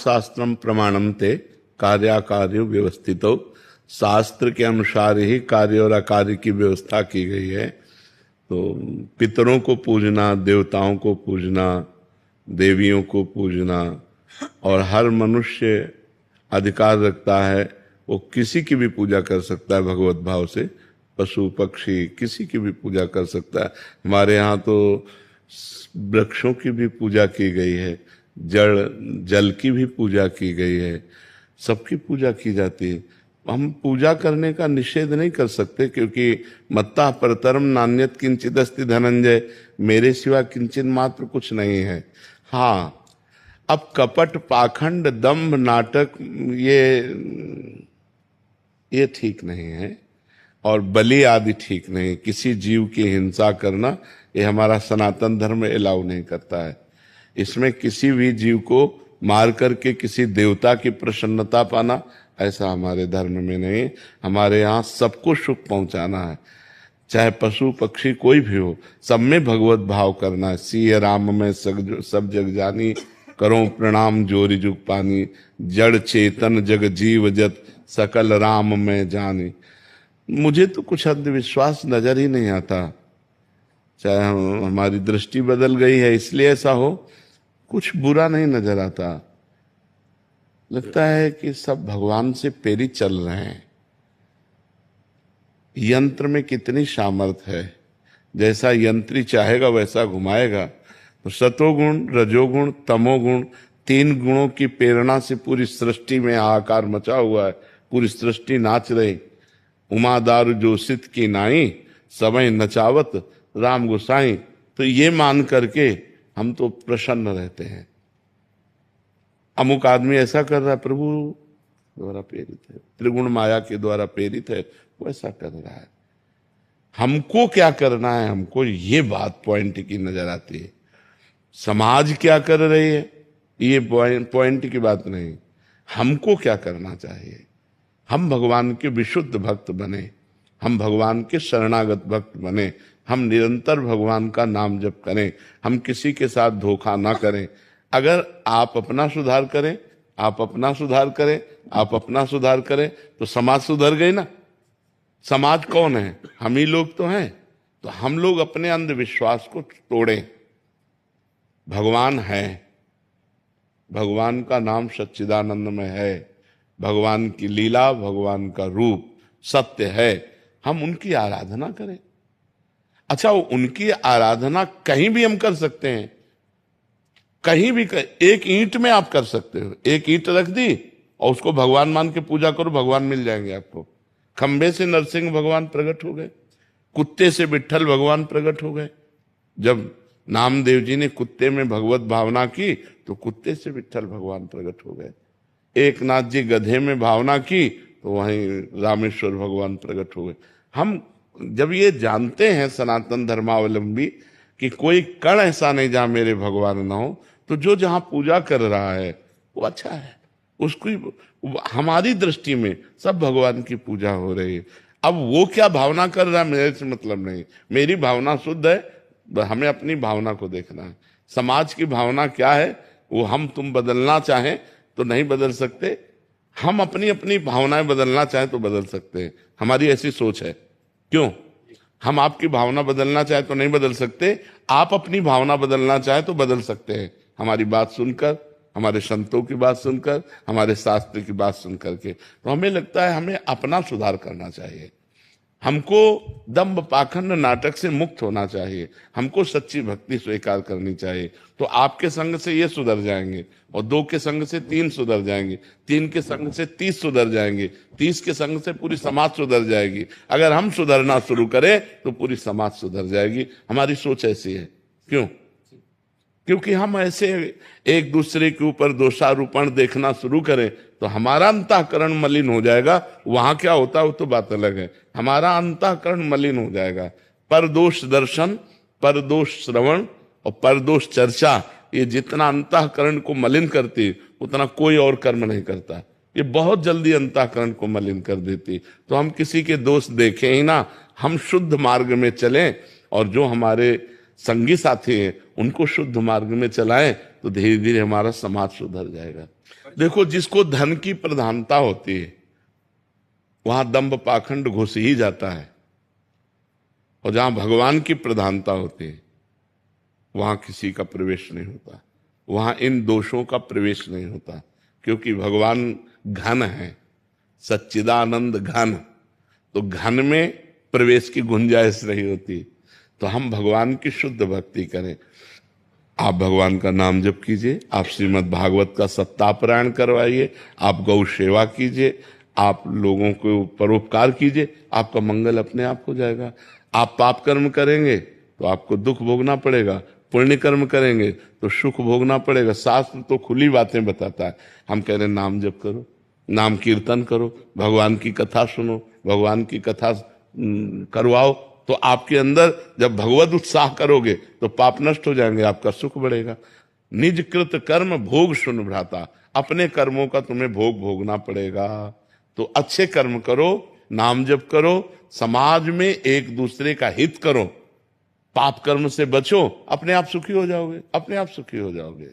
शास्त्रम प्रमाणम ते कार्याकार्य व्यवस्थितो। शास्त्र के अनुसार ही कार्य और अकार्य की व्यवस्था की गई है। तो पितरों को पूजना, देवताओं को पूजना, देवियों को पूजना, और हर मनुष्य अधिकार रखता है वो किसी की भी पूजा कर सकता है भगवत भाव से। पशु पक्षी किसी की भी पूजा कर सकता है। हमारे यहाँ तो वृक्षों की भी पूजा की गई है, जल की भी पूजा की गई है, सबकी पूजा की जाती है। हम पूजा करने का निषेध नहीं कर सकते, क्योंकि मत्ता परतरम नान्यत किंचित अस्ति धनंजय, मेरे सिवा किंचित मात्र कुछ नहीं है। हाँ, अब कपट, पाखंड, दंभ, नाटक ये ठीक नहीं है, और बलि आदि ठीक नहीं। किसी जीव की हिंसा करना ये हमारा सनातन धर्म अलाउ नहीं करता है। इसमें किसी भी जीव को मार करके किसी देवता की प्रसन्नता पाना, ऐसा हमारे धर्म में नहीं। हमारे यहाँ सबको सुख पहुंचाना है, चाहे पशु पक्षी कोई भी हो, सब में भगवत भाव करना है। सिय राम में सब जग जानी, करो प्रणाम जोरी जुग पानी, जड़ चेतन जग जीव जत, सकल राम में जानी। मुझे तो कुछ अंधविश्वास नजर ही नहीं आता, चाहे हमारी दृष्टि बदल गई है इसलिए ऐसा हो, कुछ बुरा नहीं नजर आता। लगता है कि सब भगवान से प्रेरित चल रहे हैं। यंत्र में कितनी सामर्थ है, जैसा यंत्री चाहेगा वैसा घुमाएगा। तो सतोगुण, रजोगुण, तमोगुण, तीन गुणों की प्रेरणा से पूरी सृष्टि में हाहाकार मचा हुआ है। पूरी सृष्टि नाच रही। उमा दारू जोशित की नाई, समय नचावत राम गोसाई। तो ये मान करके हम तो प्रसन्न रहते हैं। अमुक आदमी ऐसा कर रहा है, प्रभु द्वारा प्रेरित है, त्रिगुण माया के द्वारा प्रेरित है, वो ऐसा कर रहा है। हमको क्या करना है, हमको ये बात पॉइंट की नजर आती है। समाज क्या कर रही है ये पॉइंट की बात नहीं, हमको क्या करना चाहिए। हम भगवान के विशुद्ध भक्त बने, हम भगवान के शरणागत भक्त बने, हम निरंतर भगवान का नाम जप करें, हम किसी के साथ धोखा ना करें। अगर आप अपना सुधार करें, आप अपना सुधार करें, आप अपना सुधार करें, तो समाज सुधर गई ना। समाज कौन है, हम ही लोग तो हैं। तो हम लोग अपने अंधविश्वास को तोड़ें। भगवान है, भगवान का नाम सच्चिदानंद में है, भगवान की लीला, भगवान का रूप सत्य है, हम उनकी आराधना करें। अच्छा, उनकी आराधना कहीं भी हम कर सकते हैं, कहीं भी एक ईंट में आप कर सकते हो। एक ईंट रख दी और उसको भगवान मान के पूजा करो, भगवान मिल जाएंगे आपको। खंबे से नरसिंह भगवान प्रकट हो गए, कुत्ते से विट्ठल भगवान प्रकट हो गए। जब नामदेव जी ने कुत्ते में भगवत भावना की तो कुत्ते से विट्ठल भगवान प्रकट हो गए। एक नाथ जी गधे में भावना की तो वहीं रामेश्वर भगवान प्रकट हो गए। हम जब ये जानते हैं सनातन धर्मावलंबी कि कोई कण ऐसा नहीं जहां मेरे भगवान ना हो, तो जो जहां पूजा कर रहा है वो अच्छा है। उसकी हमारी दृष्टि में सब भगवान की पूजा हो रही है। अब वो क्या भावना कर रहा है मेरे से मतलब नहीं, मेरी भावना शुद्ध है, हमें अपनी भावना को देखना है। समाज की भावना क्या है वो हम तुम बदलना चाहें तो नहीं बदल सकते, हम अपनी अपनी भावनाएं बदलना चाहें तो बदल सकते हैं। हमारी ऐसी सोच है। क्यों? हम आपकी भावना बदलना चाहे तो नहीं बदल सकते, आप अपनी भावना बदलना चाहे तो बदल सकते हैं। हमारी बात सुनकर, हमारे संतों की बात सुनकर, हमारे शास्त्र की बात सुनकर के। तो हमें लगता है हमें अपना सुधार करना चाहिए, हमको दंभ पाखंड नाटक से मुक्त होना चाहिए, हमको सच्ची भक्ति स्वीकार करनी चाहिए। तो आपके संग से ये सुधर जाएंगे, और 2 के संग से 3 सुधर जाएंगे, 3 के संग से 30 सुधर जाएंगे, 30 के संग से पूरी समाज सुधर जाएगी। अगर हम सुधरना शुरू करें तो पूरी समाज सुधर जाएगी। हमारी सोच ऐसी है। क्यों? क्योंकि हम ऐसे एक दूसरे के ऊपर दोषारोपण देखना शुरू करें तो हमारा अंतःकरण मलिन हो जाएगा। वहां क्या होता है वो तो बात अलग है, हमारा अंतःकरण मलिन हो जाएगा। परदोष दर्शन, परदोष श्रवण और परदोष चर्चा, ये जितना अंतःकरण को मलिन करती उतना कोई और कर्म नहीं करता। ये बहुत जल्दी अंतःकरण को मलिन कर देती। तो हम किसी के दोष देखें ही ना, हम शुद्ध मार्ग में चलें, और जो हमारे संगी साथी हैं उनको शुद्ध मार्ग में चलाएं, तो धीरे धीरे हमारा समाज सुधर जाएगा। देखो, जिसको धन की प्रधानता होती है वहां दंभ पाखंड घुस ही जाता है, और जहां भगवान की प्रधानता होती है वहां किसी का प्रवेश नहीं होता, वहां इन दोषों का प्रवेश नहीं होता, क्योंकि भगवान घन है, सच्चिदानंद घन। तो घन में प्रवेश की गुंजाइश नहीं होती। तो हम भगवान की शुद्ध भक्ति करें। आप भगवान का नाम जप कीजिए, आप श्रीमद् भागवत का सत्तापरायण करवाइए, आप गौ सेवा कीजिए, आप लोगों को परोपकार कीजिए, आपका मंगल अपने आप हो जाएगा। आप पाप कर्म करेंगे तो आपको दुख भोगना पड़ेगा, पुण्य कर्म करेंगे तो सुख भोगना पड़ेगा। शास्त्र तो खुली बातें बताता है। हम कह रहे हैं नाम जप करो, नाम कीर्तन करो, भगवान की कथा सुनो, भगवान की कथा करवाओ, तो आपके अंदर जब भगवत उत्साह करोगे तो पाप नष्ट हो जाएंगे, आपका सुख बढ़ेगा। निज कृत कर्म भोग सुन भ्राता, अपने कर्मों का तुम्हें भोग भोगना पड़ेगा। तो अच्छे कर्म करो, नाम जप करो, समाज में एक दूसरे का हित करो, पाप कर्म से बचो, अपने आप सुखी हो जाओगे, अपने आप सुखी हो जाओगे।